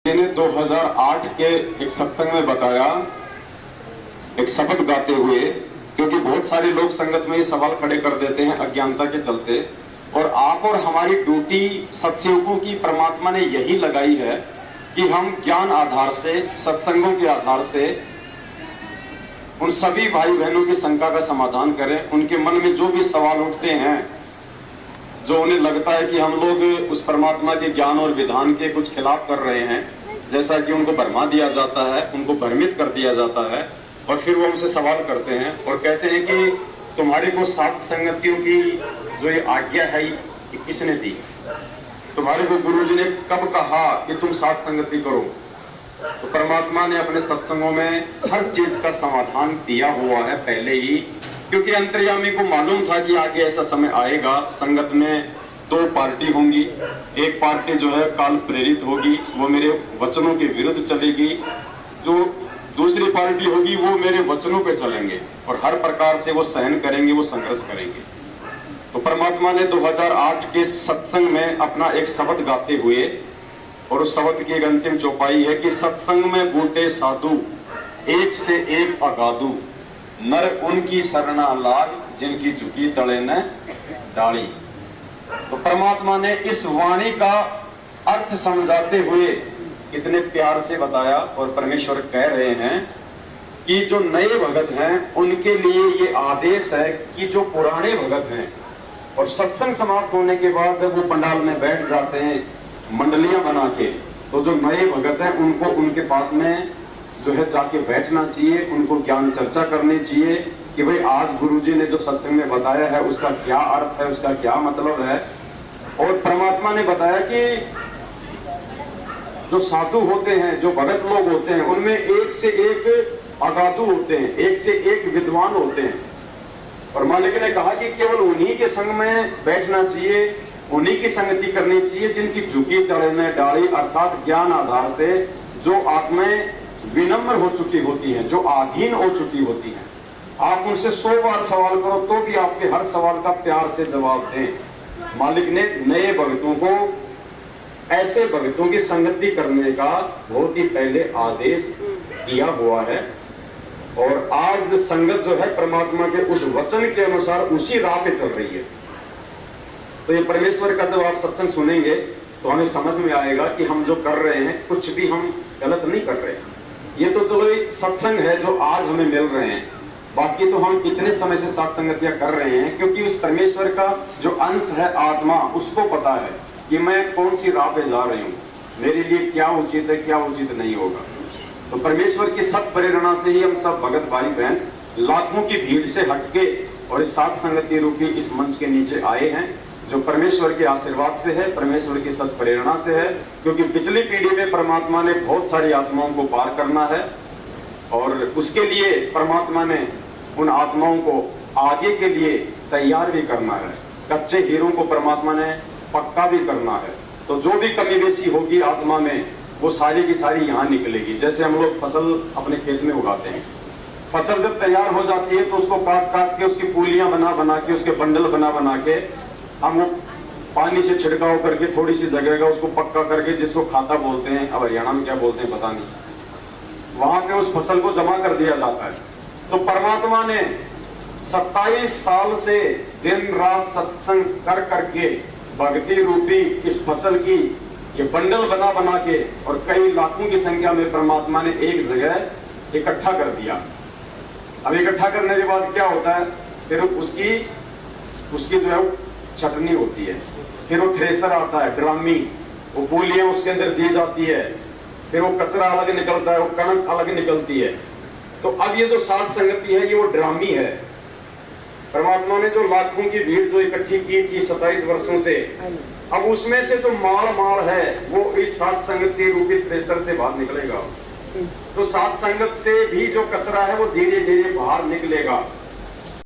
मैंने 2008 के एक सत्संग में बताया, एक शब्द गाते हुए, क्योंकि बहुत सारे लोग संगत में ये सवाल खड़े कर देते हैं अज्ञानता के चलते, और आप और हमारी ड्यूटी सत्सेवकों की परमात्मा ने यही लगाई है कि हम ज्ञान आधार से, सत्संगों के आधार से उन सभी भाई बहनों की शंका का समाधान करें। उनके मन में जो भी सवाल उठते हैं, जो उन्हें लगता है कि हम लोग उस परमात्मा के ज्ञान और विधान के कुछ खिलाफ कर रहे हैं, जैसा कि उनको भरमा दिया जाता है, उनको भ्रमित कर दिया जाता है, और फिर वो हमसे सवाल करते हैं और कहते हैं कि तुम्हारे को सात संगतियों की जो ये आज्ञा है ये किसने दी? तुम्हारे को गुरुजी ने कब कहा कि तुम सात संगति करो? तो परमात्मा ने अपने सत्संगों में हर चीज का समाधान दिया हुआ है पहले ही, क्योंकि अंतर्यामी को मालूम था कि आगे ऐसा समय आएगा, संगत में दो पार्टी होंगी। एक पार्टी जो है काल प्रेरित होगी, वो मेरे वचनों के विरुद्ध चलेगी। जो दूसरी पार्टी होगी वो मेरे वचनों पे चलेंगे और हर प्रकार से वो सहन करेंगे, वो संघर्ष करेंगे। तो परमात्मा ने 2008 के सत्संग में अपना एक शब्द गाते हुए, और उस शब्द की एक अंतिम चौपाई है कि सत्संग में बूटे साधु एक से एक अगाधु, नर उनकी शरणा लाग जिनकी झुकी तले न डाली। तो परमात्मा ने इस वाणी का अर्थ समझाते हुए इतने प्यार से बताया, और परमेश्वर कह रहे हैं कि जो नए भगत हैं उनके लिए ये आदेश है कि जो पुराने भगत हैं और सत्संग समाप्त होने के बाद जब वो पंडाल में बैठ जाते हैं मंडलियां बना के, तो जो नए भगत हैं उनको उनके पास में जो है जाके बैठना चाहिए, उनको ज्ञान चर्चा करनी चाहिए कि भाई आज गुरुजी ने जो सत्संग में बताया है उसका क्या अर्थ है, उसका क्या मतलब है। और परमात्मा ने बताया कि जो साधु होते हैं, जो भगत लोग होते हैं, उनमें एक से एक अगाधु होते हैं, एक से एक विद्वान होते हैं। और मालिक ने कहा कि केवल उन्हीं के संग में बैठना चाहिए, उन्हीं की संगति करनी चाहिए जिनकी झुकी तले में डाली, अर्थात ज्ञान आधार से जो आत्माएं विनम्र हो चुकी होती हैं, जो अधीन हो चुकी होती हैं। आप उनसे 100 बार सवाल करो तो भी आपके हर सवाल का प्यार से जवाब दें। मालिक ने नए भक्तों को, ऐसे भक्तों की संगति करने का बहुत ही पहले आदेश दिया हुआ है, और आज संगत जो है परमात्मा के उस वचन के अनुसार उसी राह पे चल रही है। तो ये परमेश्वर का जब आप सत्संग सुनेंगे तो हमें समझ में आएगा कि हम जो कर रहे हैं कुछ भी हम गलत नहीं कर रहे हैं। ये तो चलो एक सत्संग है जो आज हमें मिल रहे हैं, बाकी तो हम इतने समय से सात संगतियां कर रहे हैं क्योंकि उस परमेश्वर का जो अंश है आत्मा, उसको पता है कि मैं कौन सी राह पे जा रही हूँ, मेरे लिए क्या उचित है, क्या उचित नहीं होगा। तो परमेश्वर की सत प्रेरणा से ही हम सब भगत भाई बहन लाखों की भीड़ से हटके और इस सात संगति रूपी इस मंच के नीचे आए हैं, जो परमेश्वर के आशीर्वाद से है, परमेश्वर की सत प्रेरणा से है। क्योंकि पिछली पीढ़ी में परमात्मा ने बहुत सारी आत्माओं को पार करना है, और उसके लिए परमात्मा ने उन आत्माओं को आगे के लिए तैयार भी करना है। कच्चे हीरों को परमात्मा ने पक्का भी करना है। तो जो भी कमी बेसी होगी आत्मा में, वो सारी की सारी यहाँ निकलेगी। जैसे हम लोग फसल अपने खेत में उगाते हैं, फसल जब तैयार हो जाती है तो उसको काट काट के, उसकी पूलियां बना बना के, उसके बंडल बना बना के हम वो पानी से छिड़काव करके थोड़ी सी जगह का उसको पक्का करके, जिसको खाता बोलते हैं, अब हरियाणा में क्या बोलते हैं पता नहीं, वहां पे उस फसल को जमा कर दिया जाता है। तो परमात्मा ने 27 साल से दिन रात सत्संग कर करके भक्ति रूपी इस फसल की ये बंडल बना बना के, और कई लाखों की संख्या में परमात्मा ने एक जगह इकट्ठा कर दिया। अब इकट्ठा करने के बाद क्या होता है, फिर उसकी जो है छटनी होती है, फिर वो थ्रेसर आता है, ड्रामी, वो पूलियां उसके अंदर दी जाती है, फिर वो कचरा अलग निकलता है, वो कणक अलग निकलती है। तो अब ये जो सात संगति है ये वो ड्रामी है। परमात्मा ने जो लाखों की भीड़ जो इकट्ठी की थी 27 वर्षों से, अब उसमें से जो माल है वो इस सात संगति रूपी थ्रेसर से बाहर निकलेगा। तो सात संगत से भी जो कचरा है वो धीरे धीरे बाहर निकलेगा।